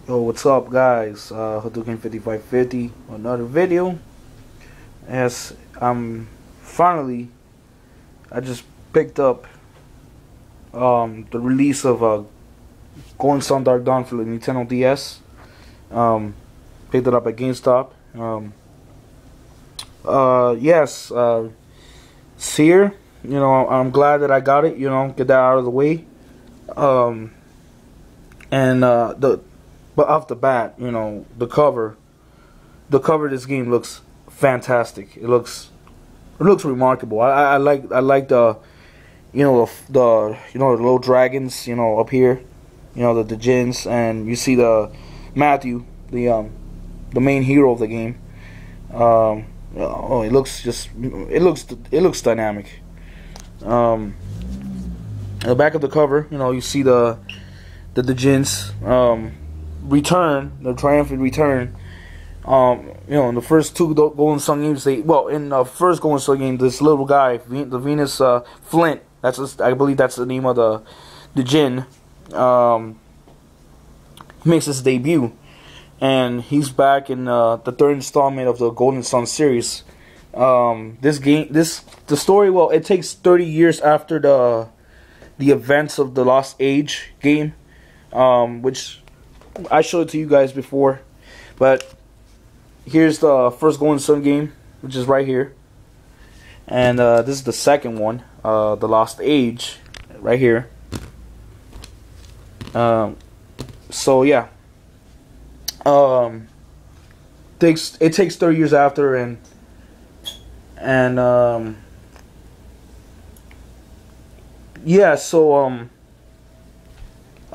Yo, what's up, guys? Hadouken 5550, another video. As I'm finally, I just picked up the release of Golden Sun Dark Dawn for the Nintendo DS. Picked it up at GameStop. Yes, it's here. I'm glad that I got it. Get that out of the way. And but off the bat, the cover of this game looks fantastic. It looks remarkable. I like the the little dragons up here, the djinns, and you see the Matthew, the main hero of the game. It looks dynamic. At the back of the cover, you see the djinns return, the triumphant return. In the first two Golden Sun games, in the first Golden Sun game, this little guy, the Venus Flint, I believe that's the name of the djinn, makes his debut, and he's back in the third installment of the Golden Sun series. The story, it takes 30 years after the events of the Lost Age game, which I showed it to you guys before, but here's the first Golden Sun game, which is right here, and this is the second one, the Lost Age, right here. So yeah, it takes 30 years after, and yeah, so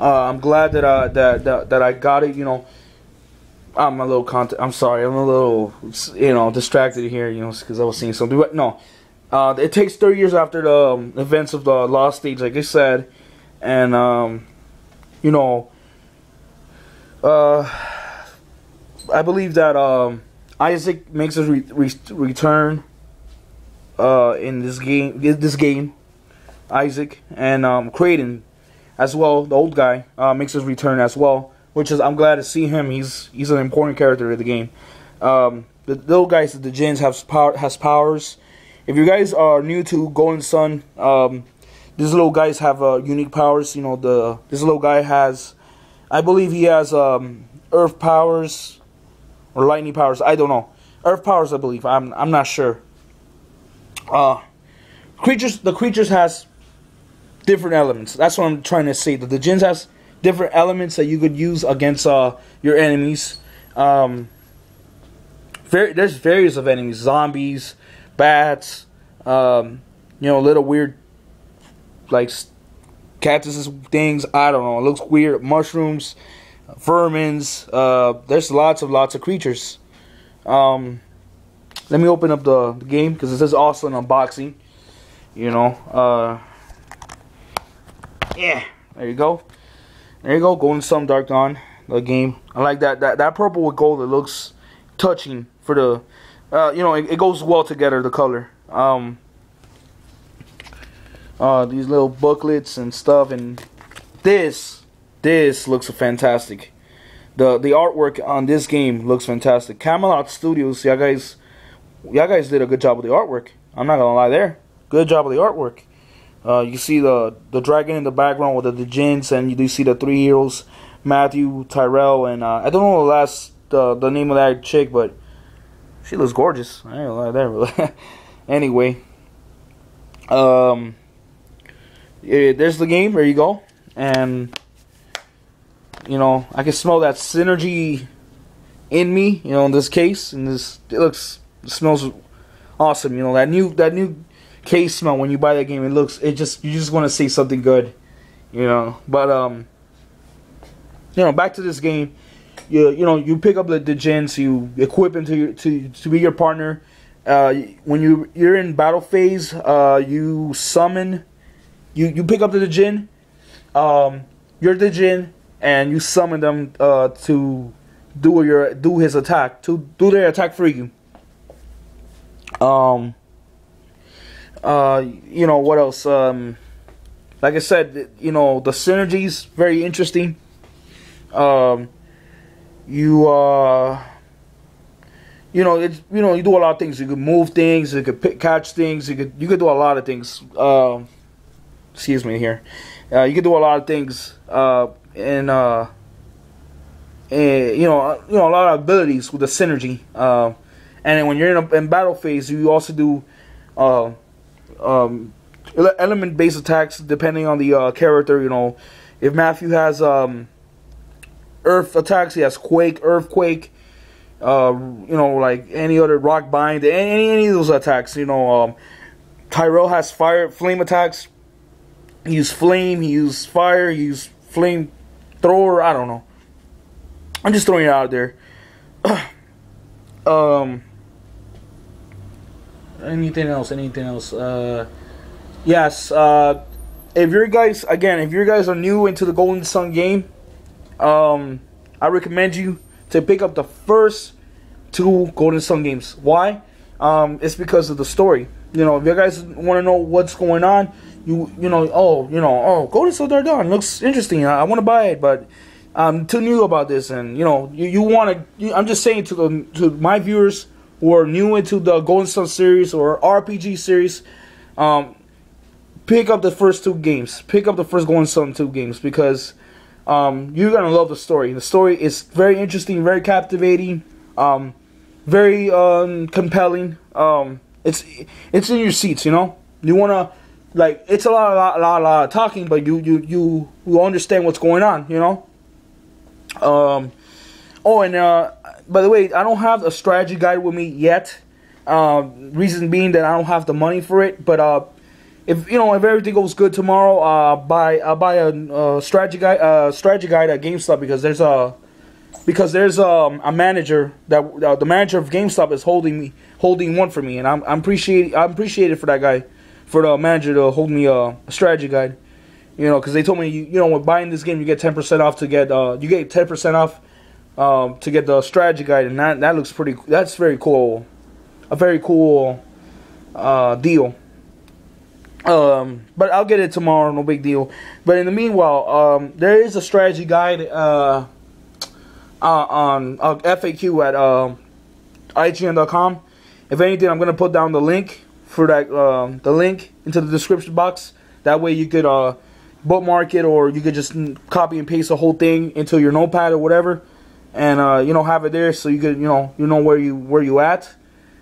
I'm glad that I got it. I'm a little I'm sorry, I'm a little distracted here. Because I was seeing something. But no, it takes 30 years after the events of the Lost Age, like I said, and I believe that Isaac makes his return in this game. Isaac and Kraden as well, the old guy, makes his return as well, which is, I'm glad to see him. He's an important character of the game. The little guys, the djinns, has powers. If you guys are new to Golden Sun, these little guys have unique powers. This little guy has, I believe he has earth powers or lightning powers. I don't know. Earth powers, I believe. I'm not sure. The creatures has different elements. That's what I'm trying to say. The djinns has different elements that you could use against your enemies. There's various of enemies: zombies, bats, little weird like cactuses, things. I don't know. It looks weird. Mushrooms, vermins. There's lots of creatures. Let me open up the game because it says also an unboxing. Yeah, there you go. Golden Sun Dark Dawn, the game. I like that purple with gold. It looks touching for the, it goes well together, the color. These little booklets and stuff, and this looks fantastic. The artwork on this game looks fantastic. Camelot Studios, y'all guys did a good job with the artwork. I'm not gonna lie there. Good job with the artwork. You see the dragon in the background with the djinns, and you do see the three heroes, Matthew, Tyrell, and I don't know the name of that chick, but she looks gorgeous. I ain't gonna lie there, but anyway, there's the game. There you go, and I can smell that Psynergy in me. In this case, it smells awesome. That new case smell when you buy that game. You just want to say something good, But back to this game. You pick up the djinns, you equip them to be your partner. When you're in battle phase, you summon. You pick up the djinn, your djinn, and you summon them to do his attack, to do their attack for you. What else? Like I said, the synergy's very interesting. You you know, it's, you know, you do a lot of things. You could move things, you could catch things, you could do a lot of things. Excuse me here. You could do a lot of things, and you know, a lot of abilities with the synergy. And then when you're in battle phase, you also do element-based attacks depending on the character. You know, if Matthew has earth attacks, he has quake, earthquake. You know, like any other rock bind, any of those attacks. You know, Tyrell has flame attacks. He used flame, he used fire, he used flame thrower. I don't know. I'm just throwing it out there. Anything else? Yes. If you guys are new into the Golden Sun game, I recommend you to pick up the first 2 Golden Sun games. Why? It's because of the story. You know, if you guys want to know what's going on, Golden Sun Dawn looks interesting. I want to buy it, but I'm too new about this, and you know, you want to. I'm just saying to my viewers who are new into the Golden Sun series or RPG series, pick up the first 2 games. Pick up the first Golden Sun 2 games because you're gonna love the story. The story is very interesting, very captivating, very compelling. It's in your seats, you know. You wanna, like, it's a lot of talking, but you understand what's going on, you know. By the way, I don't have a strategy guide with me yet. Reason being that I don't have the money for it. But if everything goes good tomorrow, I'll buy a strategy guide at GameStop because there's a manager that the manager of GameStop is holding one for me, and I'm appreciated for that guy, for the manager to hold me a strategy guide. You know, because they told me, when buying this game, you get 10% off to get 10% off to get the strategy guide, and that looks pretty. That's very cool, a very cool deal. But I'll get it tomorrow, no big deal. But in the meanwhile, there is a strategy guide on FAQ at IGN.com. If anything, I'm gonna put down the link for that, the link into the description box. That way you could bookmark it, or you could just copy and paste the whole thing into your notepad or whatever, and have it there so you could where you at,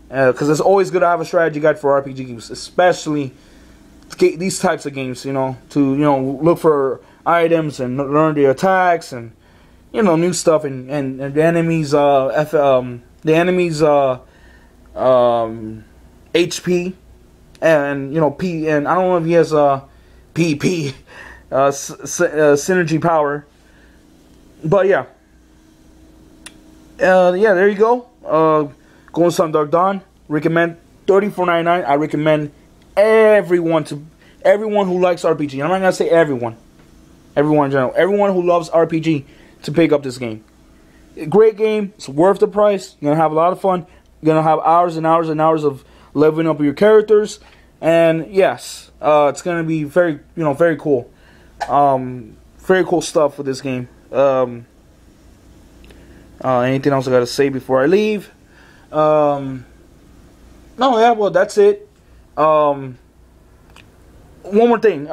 because it's always good to have a strategy guide for RPG games, especially these types of games. To look for items and learn the attacks and new stuff and the enemies HP and P, and I don't know if he has PP synergy power, but yeah, there you go. Golden Sun Dark Dawn, recommend $34.99. I recommend everyone who likes RPG. I'm not gonna say everyone in general, everyone who loves RPG to pick up this game. Great game. It's worth the price. You're gonna have a lot of fun. You're gonna have hours and hours and hours of leveling up your characters, and yes, it's gonna be very cool. Very cool stuff with this game. Anything else I gotta say before I leave? No, yeah, well, that's it. One more thing.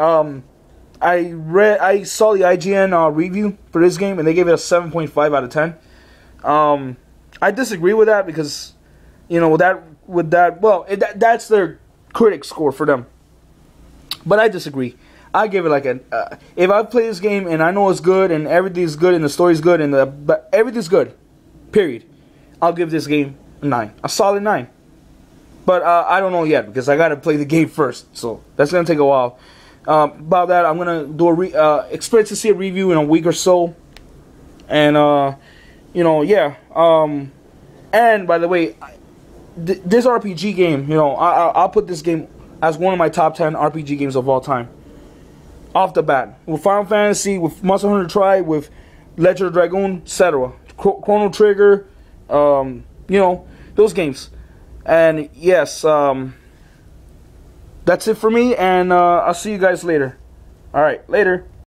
I saw the IGN review for this game, and they gave it a 7.5 out of 10. I disagree with that because, that's their critic score for them. But I disagree. I give it like if I play this game and I know it's good and everything's good and the story's good and everything's good, period, I'll give this game a 9, a solid 9. But I don't know yet because I gotta play the game first, so that's gonna take a while. About that, I'm gonna do expect to see a review in a week or so, and yeah. And by the way, this RPG game, I'll put this game as one of my top 10 RPG games of all time. Off the bat, with Final Fantasy, with Monster Hunter Tribe, with Legend of Dragoon, etc. Chrono Trigger, those games. And yes, that's it for me, and I'll see you guys later. Alright, later.